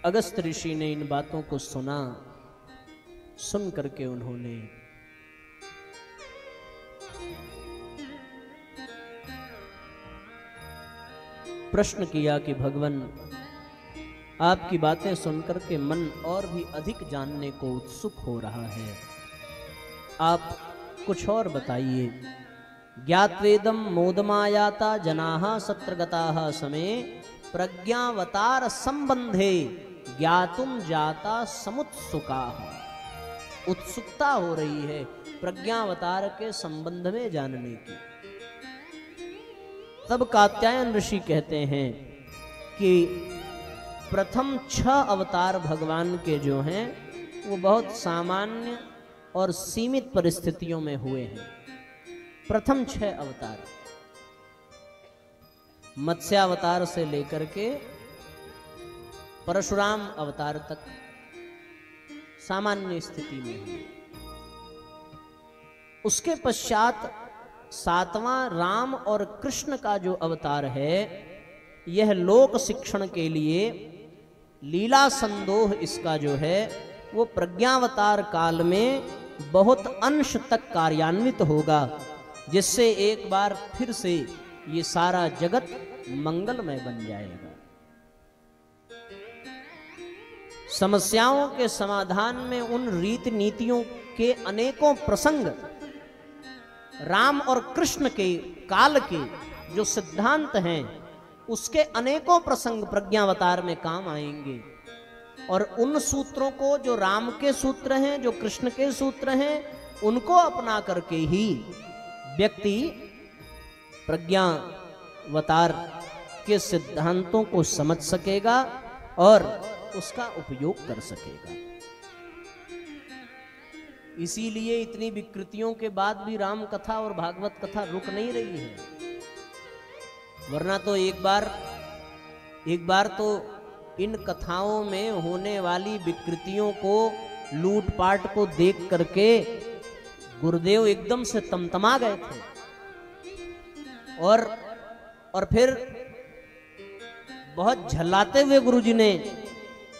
अगस्त ऋषि ने इन बातों को सुना। सुन करके उन्होंने प्रश्न किया कि भगवान, आपकी बातें सुनकर के मन और भी अधिक जानने को उत्सुक हो रहा है, आप कुछ और बताइए। ज्ञात्वेदम मोदमायाता जनाः सत्रगताः समे प्रज्ञावतार संबंधे ज्ञातुम जाता समुत्सुकाः। उत्सुकता हो रही है प्रज्ञावतार के संबंध में जानने की। तब कात्यायन ऋषि कहते हैं कि प्रथम 6 अवतार भगवान के जो हैं वो बहुत सामान्य और सीमित परिस्थितियों में हुए हैं। प्रथम 6 अवतार मत्स्यावतार से लेकर के परशुराम अवतार तक सामान्य स्थिति में हुए। उसके पश्चात 7वां राम और कृष्ण का जो अवतार है, यह लोक शिक्षण के लिए लीला संदोह इसका जो है वो प्रज्ञावतार काल में बहुत अंश तक कार्यान्वित होगा, जिससे एक बार फिर से ये सारा जगत मंगलमय बन जाएगा। समस्याओं के समाधान में उन रीति नीतियों के अनेकों प्रसंग, राम और कृष्ण के काल के जो सिद्धांत हैं उसके अनेकों प्रसंग प्रज्ञावतार में काम आएंगे। और उन सूत्रों को, जो राम के सूत्र हैं, जो कृष्ण के सूत्र हैं, उनको अपना करके ही व्यक्ति प्रज्ञावतार के सिद्धांतों को समझ सकेगा और उसका उपयोग कर सकेगा। इसीलिए इतनी विकृतियों के बाद भी राम कथा और भागवत कथा रुक नहीं रही है। वरना तो एक बार तो इन कथाओं में होने वाली विकृतियों को, लूटपाट को देख करके गुरुदेव एकदम से तमतमा गए थे। और फिर बहुत झल्लाते हुए गुरुजी ने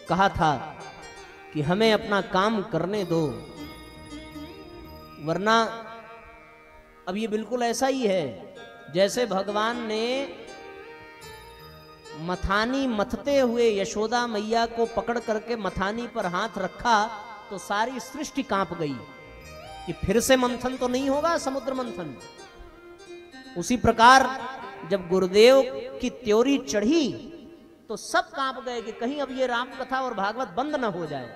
कहा था कि हमें अपना काम करने दो, वरना अब ये बिल्कुल ऐसा ही है जैसे भगवान ने मथानी मथते हुए यशोदा मैया को पकड़ करके मथानी पर हाथ रखा तो सारी सृष्टि कांप गई कि फिर से मंथन तो नहीं होगा, समुद्र मंथन। उसी प्रकार जब गुरुदेव की त्योरी चढ़ी तो सब कांप गए कि कहीं अब ये राम कथा और भागवत बंद न हो जाए।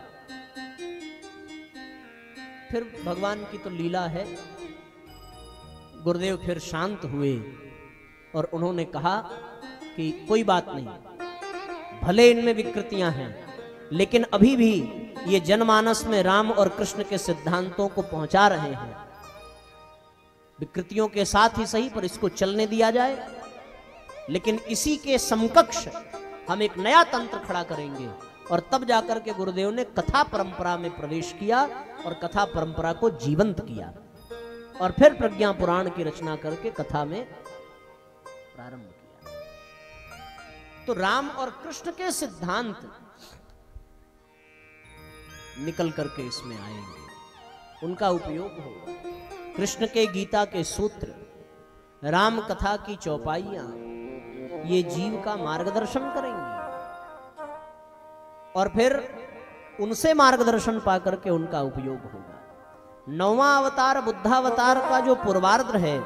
फिर भगवान की तो लीला है। गुरुदेव फिर शांत हुए और उन्होंने कहा कि कोई बात नहीं, भले इनमें विकृतियां हैं, लेकिन अभी भी ये जनमानस में राम और कृष्ण के सिद्धांतों को पहुंचा रहे हैं। विकृतियों के साथ ही सही, पर इसको चलने दिया जाए। लेकिन इसी के समकक्ष हम एक नया तंत्र खड़ा करेंगे। और तब जाकर के गुरुदेव ने कथा परंपरा में प्रवेश किया और कथा परंपरा को जीवंत किया और फिर प्रज्ञा पुराण की रचना करके कथा में प्रारंभ किया। तो राम और कृष्ण के सिद्धांत निकल करके इसमें आएंगे, उनका उपयोग होगा। कृष्ण के गीता के सूत्र, राम कथा की चौपाइयां, ये जीव का मार्गदर्शन करेंगे और फिर उनसे मार्गदर्शन पाकर के उनका उपयोग होगा। 9वां अवतार बुद्धावतार का जो पूर्वार्ध है,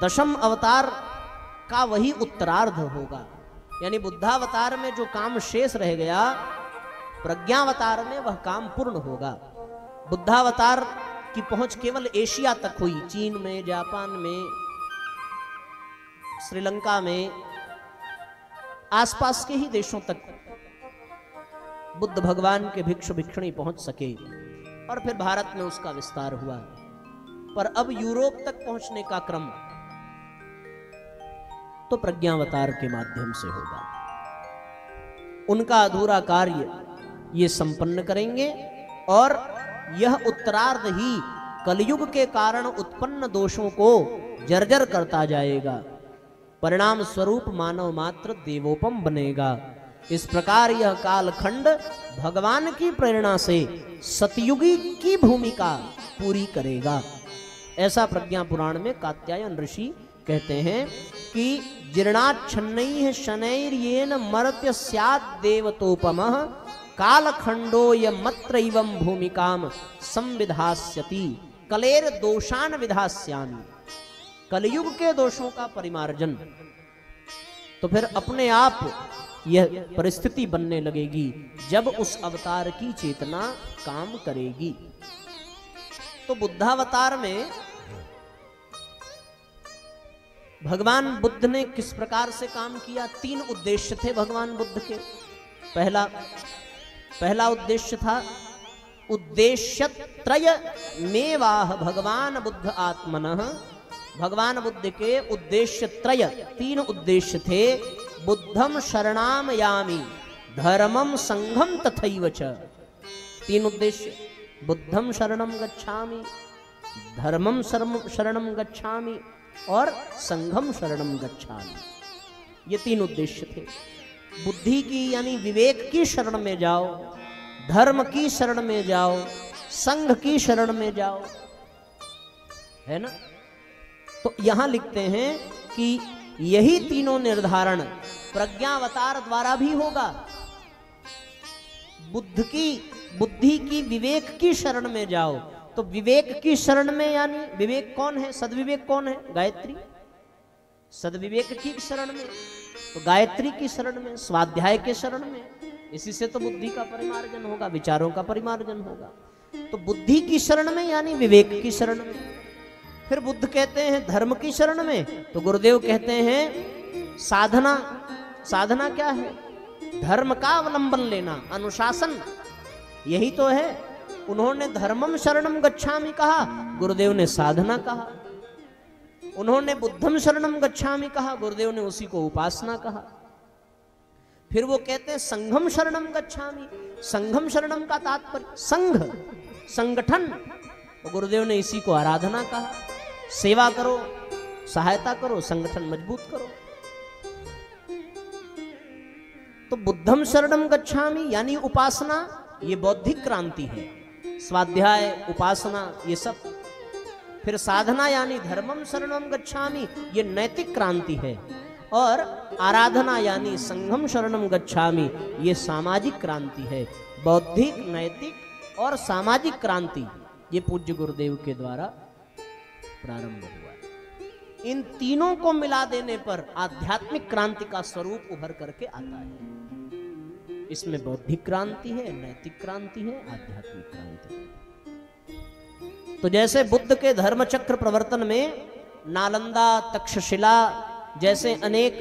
10म अवतार का वही उत्तरार्ध होगा। यानी बुद्धावतार में जो काम शेष रह गया, प्रज्ञावतार में वह काम पूर्ण होगा। बुद्धावतार की पहुंच केवल एशिया तक हुई, चीन में, जापान में, श्रीलंका में, आसपास के ही देशों तक बुद्ध भगवान के भिक्षु भिक्षुणी पहुंच सके और फिर भारत में उसका विस्तार हुआ। पर अब यूरोप तक पहुंचने का क्रम तो प्रज्ञावतार के माध्यम से होगा। उनका अधूरा कार्य ये संपन्न करेंगे और यह उत्तरार्ध ही कलयुग के कारण उत्पन्न दोषों को जर्जर करता जाएगा। परिणाम स्वरूप मानव मात्र देवोपम बनेगा। इस प्रकार यह कालखंड भगवान की प्रेरणा से सतयुगी की भूमिका पूरी करेगा। ऐसा प्रज्ञा पुराण में कात्यायन ऋषि कहते हैं कि जीर्णाच्छन्नैः शनैर्येन मर्त्य स्यात् देवतोपमः कालखंडो यमत्रैवं भूमिकाम संविधास्यति कलेर दोषान विधास्यामि। कलयुग के दोषों का परिमार्जन। तो फिर अपने आप यह परिस्थिति बनने लगेगी जब उस अवतार की चेतना काम करेगी। तो बुद्धावतार में भगवान बुद्ध ने किस प्रकार से काम किया? 3 उद्देश्य थे भगवान बुद्ध के। पहला उद्देश्य था उद्देश्यत्रय मेवाह भगवान बुद्ध आत्मनः। भगवान बुद्ध के उद्देश्य त्रय 3 उद्देश्य थे। बुद्धम शरणाम यामि धर्मम संघम तथैव च। 3 उद्देश्य, बुद्धम शरणम गच्छामि, धर्मम शरणम गच्छामि और संघम शरणम गच्छामि। ये 3 उद्देश्य थे। बुद्धि की यानी विवेक की शरण में जाओ, धर्म की शरण में जाओ, संघ की शरण में जाओ, है ना। तो यहां लिखते हैं कि यही तीनों निर्धारण प्रज्ञावतार द्वारा भी होगा। बुद्धि की विवेक की शरण में जाओ। तो विवेक की शरण में यानी विवेक कौन है? सद्विवेक कौन है? गायत्री। सद्विवेक की शरण में, तो गायत्री की शरण में, स्वाध्याय के शरण में। इसी से तो बुद्धि का परिमार्जन होगा, विचारों का परिमार्जन होगा। तो बुद्धि की शरण में यानी विवेक की शरण में। फिर बुद्ध कहते हैं धर्म की शरण में, तो गुरुदेव कहते हैं साधना। साधना क्या है? धर्म का अवलंबन लेना, अनुशासन, यही तो है। उन्होंने धर्मम शरणम गच्छामि कहा, गुरुदेव ने साधना कहा। उन्होंने बुद्धम शरणम गच्छामि कहा, गुरुदेव ने उसी को उपासना कहा। फिर वो कहते हैं संघम शरणम गच्छामि। संघम शरणम का तात्पर्य संघ, संगठन, तो गुरुदेव ने इसी को आराधना कहा। सेवा करो, सहायता करो, संगठन मजबूत करो। तो बुद्धम शरणम गच्छामि यानी उपासना, ये बौद्धिक क्रांति है। स्वाध्याय, उपासना, ये सब। फिर साधना यानी धर्मम शरणम गच्छामि, ये नैतिक क्रांति है। और आराधना यानी संघम शरणम गच्छामि, ये सामाजिक क्रांति है। बौद्धिक, नैतिक और सामाजिक क्रांति, ये पूज्य गुरुदेव के द्वारा प्रारंभ हुआ। इन तीनों को मिला देने पर आध्यात्मिक क्रांति का स्वरूप उभर करके आता है। इसमें बौद्धिक क्रांति है, नैतिक क्रांति है, आध्यात्मिक क्रांति है। तो जैसे बुद्ध के धर्मचक्र प्रवर्तन में नालंदा, तक्षशिला जैसे अनेक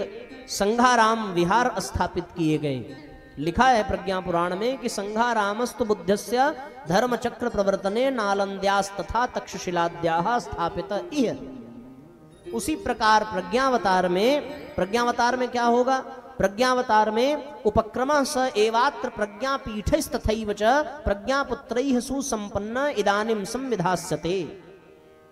संघाराम विहार स्थापित किए गए। लिखा है प्रज्ञा पुराण में कि संघारामस्तु बुद्धस्य धर्मचक्र प्रवर्तने नालंद्यास्तथा तक्षशिलाद्याः स्थापित इह। उसी प्रकार प्रज्ञावतार में क्या होगा? प्रज्ञावतार में उपक्रमः स एवात्र प्रज्ञापीठैस्तथैव च प्रज्ञापुत्रैः सुसंपन्न इदानीं संविधास्यते।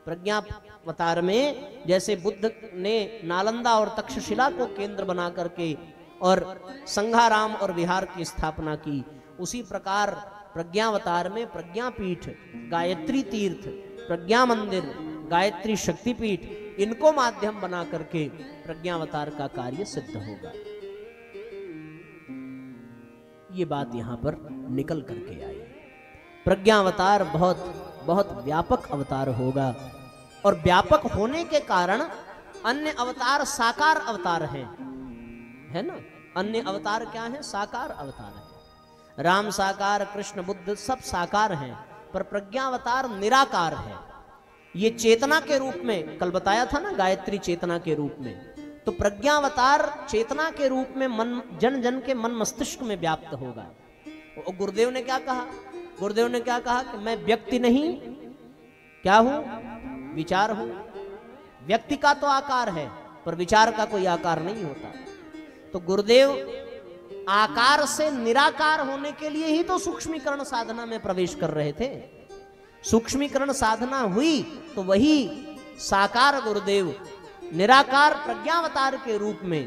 प्रज्ञावतार में जैसे बुद्ध ने नालंदा और तक्षशिला को केंद्र बना करके और संघाराम और विहार की स्थापना की, उसी प्रकार प्रज्ञावतार में प्रज्ञापीठ, गायत्री तीर्थ, प्रज्ञा मंदिर, गायत्री शक्तिपीठ, इनको माध्यम बना करके प्रज्ञावतार का कार्य सिद्ध होगा। ये बात यहां पर निकल करके आई। प्रज्ञावतार बहुत बहुत व्यापक अवतार होगा और व्यापक होने के कारण अन्य अवतार साकार अवतार हैं, है ना। अन्य अवतार क्या हैं? साकार अवतार हैं। राम साकार, कृष्ण, बुद्ध सब साकार हैं, पर प्रज्ञावतार निराकार है। ये चेतना के रूप में, कल बताया था ना, गायत्री चेतना के रूप में। तो प्रज्ञावतार चेतना के रूप में मन, जन जन के मन मस्तिष्क में व्याप्त होगा। और गुरुदेव ने क्या कहा? गुरुदेव ने क्या कहा कि मैं व्यक्ति नहीं, क्या हूं? विचार हूं। व्यक्ति का तो आकार है, पर विचार का कोई आकार नहीं होता। तो गुरुदेव आकार से निराकार होने के लिए ही तो सूक्ष्मीकरण साधना में प्रवेश कर रहे थे। सूक्ष्मीकरण साधना हुई तो वही साकार गुरुदेव निराकार प्रज्ञावतार के रूप में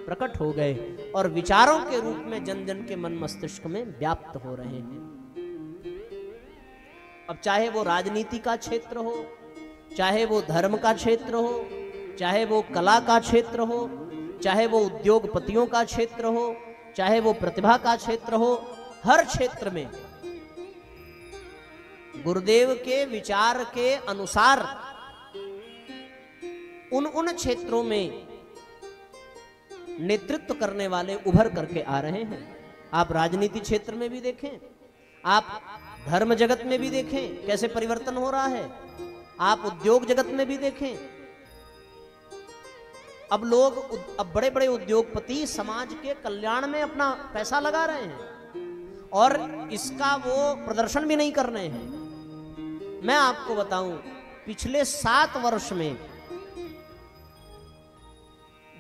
प्रकट हो गए और विचारों के रूप में जन जन के मन मस्तिष्क में व्याप्त हो रहे हैं। अब चाहे वो राजनीति का क्षेत्र हो, चाहे वो धर्म का क्षेत्र हो, चाहे वो कला का क्षेत्र हो, चाहे वो उद्योगपतियों का क्षेत्र हो, चाहे वो प्रतिभा का क्षेत्र हो, हर क्षेत्र में गुरुदेव के विचार के अनुसार उन क्षेत्रों में नेतृत्व करने वाले उभर करके आ रहे हैं। आप राजनीति क्षेत्र में भी देखें, आप धर्म जगत में भी देखें कैसे परिवर्तन हो रहा है, आप उद्योग जगत में भी देखें। अब बड़े बड़े उद्योगपति समाज के कल्याण में अपना पैसा लगा रहे हैं और इसका वो प्रदर्शन भी नहीं कर रहे हैं। मैं आपको बताऊं, पिछले 7 वर्ष में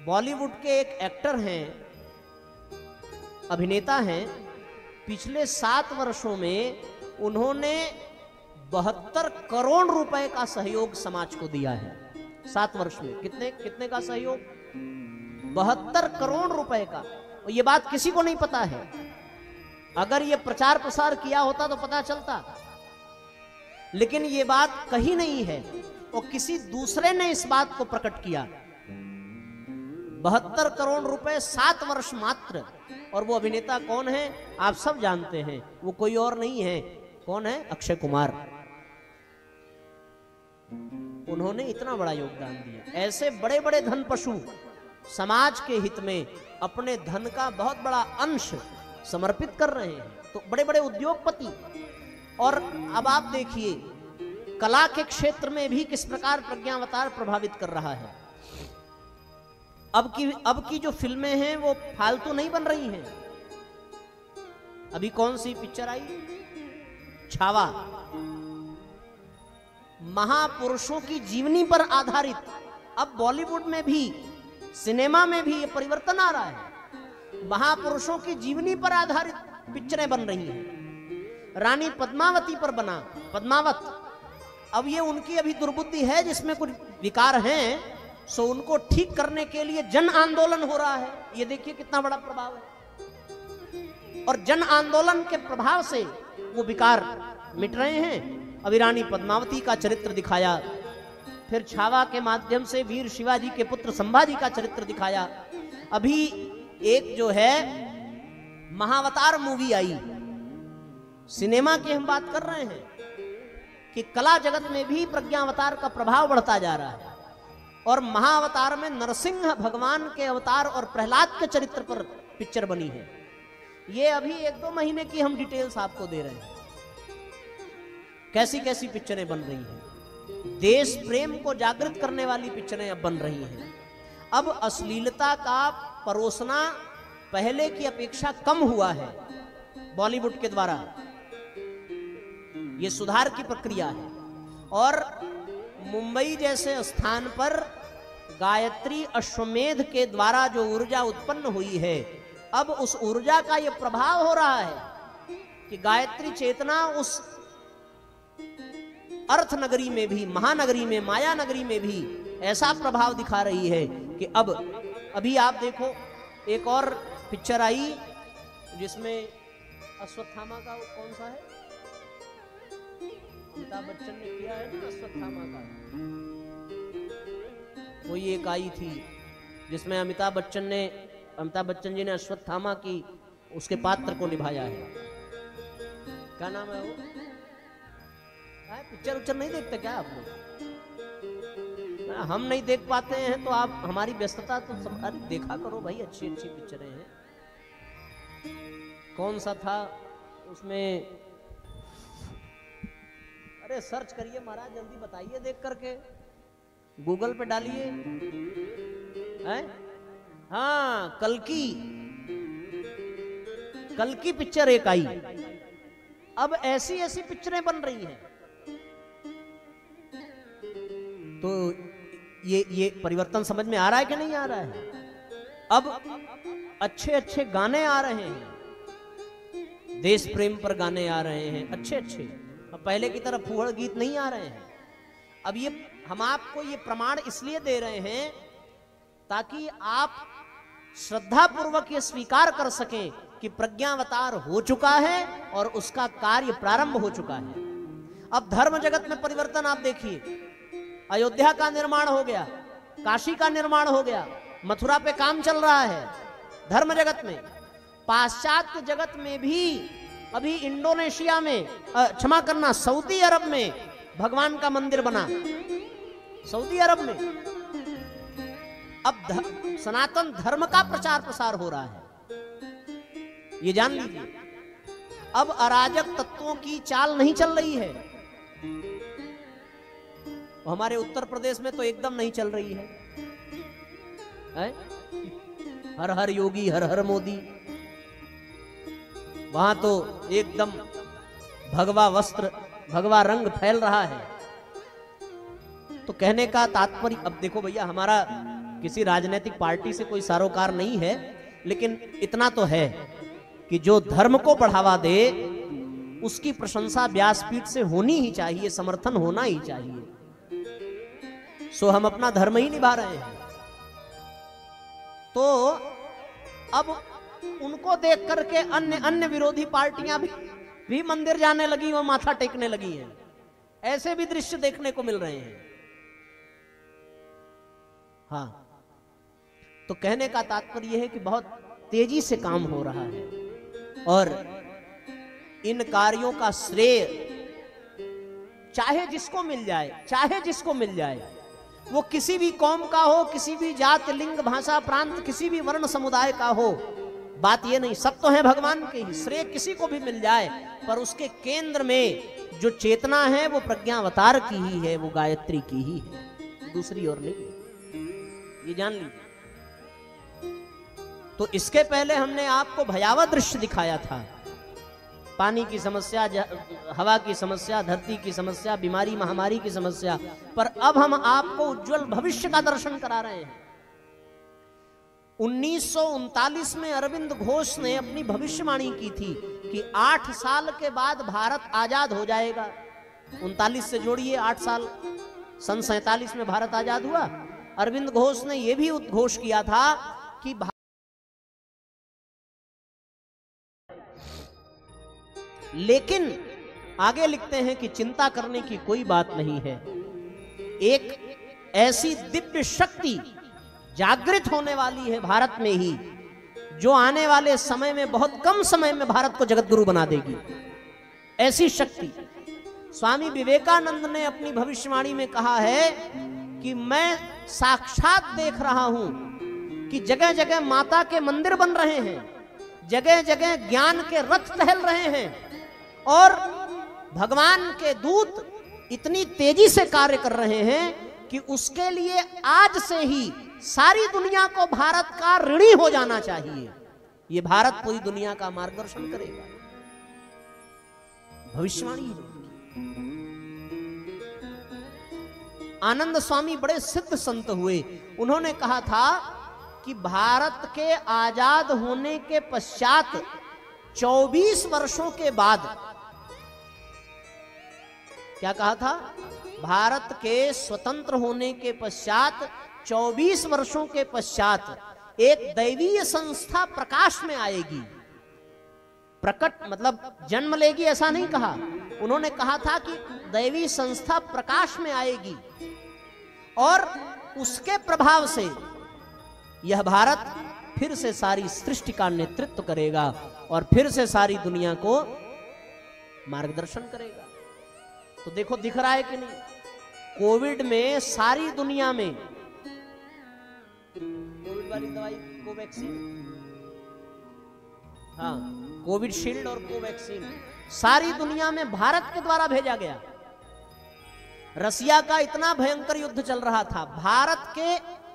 बॉलीवुड के एक एक्टर हैं, अभिनेता हैं, पिछले 7 वर्षों में उन्होंने 72 करोड़ रुपए का सहयोग समाज को दिया है। 7 वर्ष में कितने का सहयोग? 72 करोड़ रुपए का। और ये बात किसी को नहीं पता है। अगर ये प्रचार प्रसार किया होता तो पता चलता, लेकिन ये बात कहीं नहीं है और किसी दूसरे ने इस बात को प्रकट किया। 72 करोड़ रुपए 7 वर्ष मात्र। और वो अभिनेता कौन है? आप सब जानते हैं, वो कोई और नहीं है। कौन है? अक्षय कुमार। उन्होंने इतना बड़ा योगदान दिया। ऐसे बड़े बड़े धन पशु समाज के हित में अपने धन का बहुत बड़ा अंश समर्पित कर रहे हैं। तो बड़े बड़े उद्योगपति। और अब आप देखिए कला के क्षेत्र में भी किस प्रकार प्रज्ञावतार प्रभावित कर रहा है। अब की जो फिल्में हैं वो फालतू नहीं बन रही हैं। अभी कौन सी पिक्चर आई? छावा। महापुरुषों की जीवनी पर आधारित। अब बॉलीवुड में भी, सिनेमा में भी ये परिवर्तन आ रहा है। महापुरुषों की जीवनी पर आधारित पिक्चरें बन रही हैं। रानी पद्मावती पर बना पद्मावत। अब ये उनकी अभी दुर्बुद्धि है जिसमें कुछ विकार हैं, सो उनको ठीक करने के लिए जन आंदोलन हो रहा है। ये देखिए कितना बड़ा प्रभाव है। और जन आंदोलन के प्रभाव से वो विकार मिट रहे हैं। अभी रानी पद्मावती का चरित्र दिखाया, फिर छावा के माध्यम से वीर शिवाजी के पुत्र संभाजी का चरित्र दिखाया। अभी एक जो है महावतार मूवी आई। सिनेमा की हम बात कर रहे हैं कि कला जगत में भी प्रज्ञावतार का प्रभाव बढ़ता जा रहा है। और महाअवतार में नरसिंह भगवान के अवतार और प्रहलाद के चरित्र पर पिक्चर बनी है। ये अभी 1-2 महीने की हम डिटेल्स आपको दे रहे हैं। कैसी कैसी पिक्चरें बन रही हैं। देश प्रेम को जागृत करने वाली पिक्चरें अब बन रही हैं। अब अश्लीलता का परोसना पहले की अपेक्षा कम हुआ है बॉलीवुड के द्वारा। ये सुधार की प्रक्रिया है। और मुंबई जैसे स्थान पर गायत्री अश्वमेध के द्वारा जो ऊर्जा उत्पन्न हुई है, अब उस ऊर्जा का यह प्रभाव हो रहा है कि गायत्री चेतना उस अर्थ नगरी में भी, महानगरी में, माया नगरी में भी ऐसा प्रभाव दिखा रही है कि अब अभी आप देखो एक और पिक्चर आई जिसमें अश्वत्थामा का कौन सा है, अमिताभ बच्चन ने किया है ना अश्वत्थामा का। वो ये एक आई थी जिसमें अमिताभ बच्चन जी ने अश्वत्थामा की उसके पात्र को निभाया है। क्या नाम है वो? पिक्चर उच्चर नहीं देखते क्या आप लोग? हम नहीं देख पाते हैं तो आप हमारी व्यस्तता तो देखा करो भाई। अच्छी अच्छी पिक्चरें हैं। कौन सा था उसमें? अरे सर्च करिए महाराज, जल्दी बताइए देख करके, गूगल पे डालिए। हाँ, कल्कि पिक्चर एक आई। अब ऐसी ऐसी पिक्चरें बन रही हैं। तो ये परिवर्तन समझ में आ रहा है कि नहीं आ रहा है? अब अच्छे अच्छे गाने आ रहे हैं, देश प्रेम पर गाने आ रहे हैं अच्छे अच्छे। अब पहले की तरह फूहड़ गीत नहीं आ रहे हैं। अब ये हम आपको ये प्रमाण इसलिए दे रहे हैं ताकि आप श्रद्धा पूर्वक ये स्वीकार कर सकें कि प्रज्ञावतार हो चुका है और उसका कार्य प्रारंभ हो चुका है। अब धर्म जगत में परिवर्तन आप देखिए, अयोध्या का निर्माण हो गया, काशी का निर्माण हो गया, मथुरा पे काम चल रहा है धर्म जगत में। पाश्चात्य जगत में भी अभी इंडोनेशिया में, क्षमा करना, सऊदी अरब में भगवान का मंदिर बना, सऊदी अरब में। अब सनातन धर्म का प्रचार प्रसार हो रहा है, ये जान लीजिए। अब अराजक तत्वों की चाल नहीं चल रही है। हमारे उत्तर प्रदेश में तो एकदम नहीं चल रही है, हर हर योगी हर हर मोदी। वहां तो एकदम भगवा वस्त्र भगवा रंग फैल रहा है। तो कहने का तात्पर्य, अब देखो भैया, हमारा किसी राजनीतिक पार्टी से कोई सरोकार नहीं है, लेकिन इतना तो है कि जो धर्म को बढ़ावा दे उसकी प्रशंसा व्यासपीठ से होनी ही चाहिए, समर्थन होना ही चाहिए। सो हम अपना धर्म ही निभा रहे हैं। तो अब उनको देख करके अन्य विरोधी पार्टियां भी मंदिर जाने लगी और माथा टेकने लगी हैं। ऐसे भी दृश्य देखने को मिल रहे हैं। हाँ, तो कहने का तात्पर्य यह है कि बहुत तेजी से काम हो रहा है और इन कार्यों का श्रेय चाहे जिसको मिल जाए, वो किसी भी कौम का हो, किसी भी जात लिंग भाषा प्रांत, किसी भी वर्ण समुदाय का हो, बात ये नहीं, सब तो है भगवान के ही। श्रेय किसी को भी मिल जाए, पर उसके केंद्र में जो चेतना है वो प्रज्ञावतार की ही है, वो गायत्री की ही है, दूसरी और नहीं। ये जान लीजिए। तो इसके पहले हमने आपको भयावह दृश्य दिखाया था, पानी की समस्या, हवा की समस्या, धरती की समस्या, बीमारी महामारी की समस्या, पर अब हम आपको उज्जवल भविष्य का दर्शन करा रहे हैं। 1939 में अरविंद घोष ने अपनी भविष्यवाणी की थी कि 8 साल के बाद भारत आजाद हो जाएगा। 39 से जोड़िए 8 साल, सन 47 में भारत आजाद हुआ। अरविंद घोष ने यह भी उद्घोष किया था कि लेकिन आगे लिखते हैं कि चिंता करने की कोई बात नहीं है, एक ऐसी दिव्य शक्ति जागृत होने वाली है भारत में ही, जो आने वाले समय में, बहुत कम समय में भारत को जगत गुरु बना देगी। ऐसी शक्ति स्वामी विवेकानंद ने अपनी भविष्यवाणी में कहा है कि मैं साक्षात देख रहा हूं कि जगह जगह माता के मंदिर बन रहे हैं, जगह जगह ज्ञान के रथ टहल रहे हैं और भगवान के दूत इतनी तेजी से कार्य कर रहे हैं कि उसके लिए आज से ही सारी दुनिया को भारत का ऋणी हो जाना चाहिए। ये भारत पूरी दुनिया का मार्गदर्शन करेगा, भविष्यवाणी। आनंद स्वामी बड़े सिद्ध संत हुए, उन्होंने कहा था कि भारत के आजाद होने के पश्चात 24 वर्षों के बाद, क्या कहा था, भारत के स्वतंत्र होने के पश्चात 24 वर्षों के पश्चात एक दैवीय संस्था प्रकाश में आएगी। प्रकट मतलब जन्म लेगी ऐसा नहीं कहा, उन्होंने कहा था कि दैवी संस्था प्रकाश में आएगी और उसके प्रभाव से यह भारत फिर से सारी सृष्टि का नेतृत्व करेगा और फिर से सारी दुनिया को मार्गदर्शन करेगा। तो देखो दिख रहा है कि नहीं, कोविड में सारी दुनिया में, कोविड वाली दवाई कोवैक्सीन, हाँ, कोविड शील्ड और कोवैक्सीन सारी दुनिया में भारत के द्वारा भेजा गया। रसिया का इतना भयंकर युद्ध चल रहा था, भारत के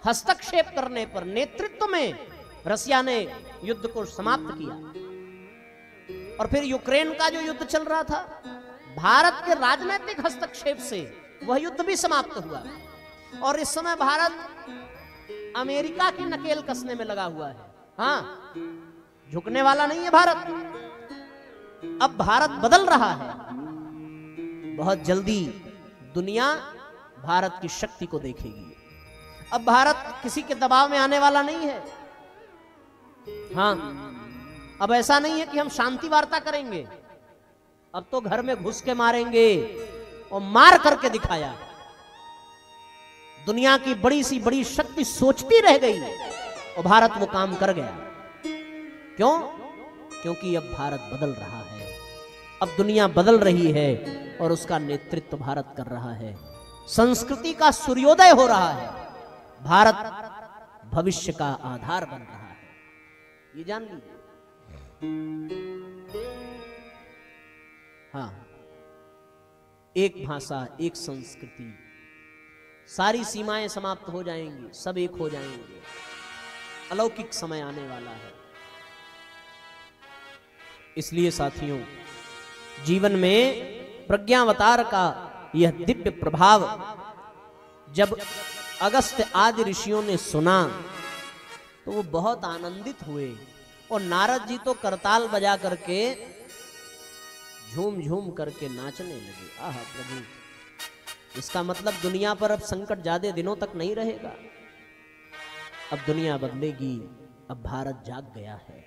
हस्तक्षेप करने पर, नेतृत्व में रसिया ने युद्ध को समाप्त किया। और फिर यूक्रेन का जो युद्ध चल रहा था, भारत के राजनीतिक हस्तक्षेप से वह युद्ध भी समाप्त हुआ। और इस समय भारत अमेरिका की नकेल कसने में लगा हुआ है। हाँ, झुकने वाला नहीं है भारत। अब भारत बदल रहा है, बहुत जल्दी दुनिया भारत की शक्ति को देखेगी। अब भारत किसी के दबाव में आने वाला नहीं है। हाँ, अब ऐसा नहीं है कि हम शांति वार्ता करेंगे, अब तो घर में घुस के मारेंगे और मार करके दिखाया। दुनिया की बड़ी सी बड़ी शक्ति सोचती रह गई और भारत वो काम कर गया। क्यों? क्योंकि अब भारत बदल रहा है, अब दुनिया बदल रही है और उसका नेतृत्व भारत कर रहा है। संस्कृति का सूर्योदय हो रहा है, भारत भविष्य का आधार बन रहा है, ये जान लीजिए। हाँ, एक भाषा, एक संस्कृति, सारी सीमाएं समाप्त हो जाएंगी, सब एक हो जाएंगे। अलौकिक समय आने वाला है। इसलिए साथियों, जीवन में प्रज्ञावतार का यह दिव्य प्रभाव जब अगस्त्य आदि ऋषियों ने सुना तो वो बहुत आनंदित हुए और नारद जी तो करताल बजा करके झूम झूम करके नाचने लगे। आह प्रभु, इसका मतलब दुनिया पर अब संकट ज्यादा दिनों तक नहीं रहेगा, अब दुनिया बदलेगी। अब भारत जाग गया है,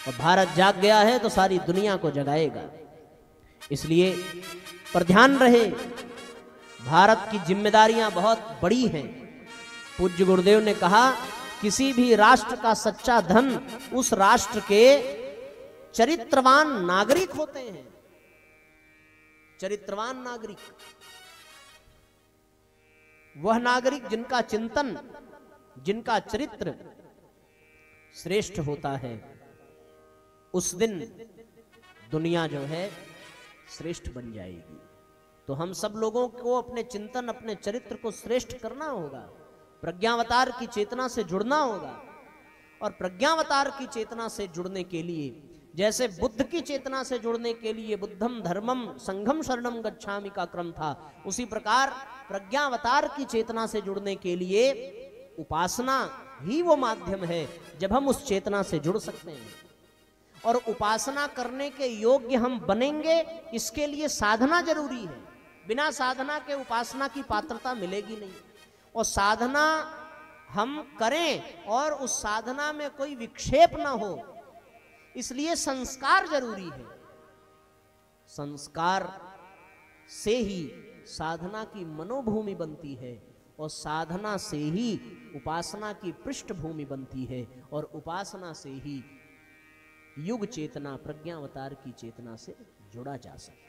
और भारत जाग गया है तो सारी दुनिया को जगाएगा। इसलिए पर ध्यान रहे, भारत की जिम्मेदारियां बहुत बड़ी हैं। पूज्य गुरुदेव ने कहा, किसी भी राष्ट्र का सच्चा धन उस राष्ट्र के चरित्रवान नागरिक होते हैं। चरित्रवान नागरिक, वह नागरिक जिनका चिंतन, जिनका चरित्र श्रेष्ठ होता है, उस दिन दुनिया जो है श्रेष्ठ बन जाएगी। तो हम सब लोगों को अपने चिंतन, अपने चरित्र को श्रेष्ठ करना होगा, प्रज्ञावतार की चेतना से जुड़ना होगा। और प्रज्ञावतार की चेतना से जुड़ने के लिए, जैसे बुद्ध की चेतना से जुड़ने के लिए बुद्धम धर्मम संघम शरणम गच्छामि का क्रम था, उसी प्रकार प्रज्ञावतार की चेतना से जुड़ने के लिए उपासना ही वो माध्यम है जब हम उस चेतना से जुड़ सकते हैं। और उपासना करने के योग्य हम बनेंगे, इसके लिए साधना जरूरी है। बिना साधना के उपासना की पात्रता मिलेगी नहीं। और साधना हम करें और उस साधना में कोई विक्षेप ना हो, इसलिए संस्कार जरूरी है। संस्कार से ही साधना की मनोभूमि बनती है, और साधना से ही उपासना की पृष्ठभूमि बनती है, और उपासना से ही युग चेतना प्रज्ञावतार की चेतना से जुड़ा जा सकता है।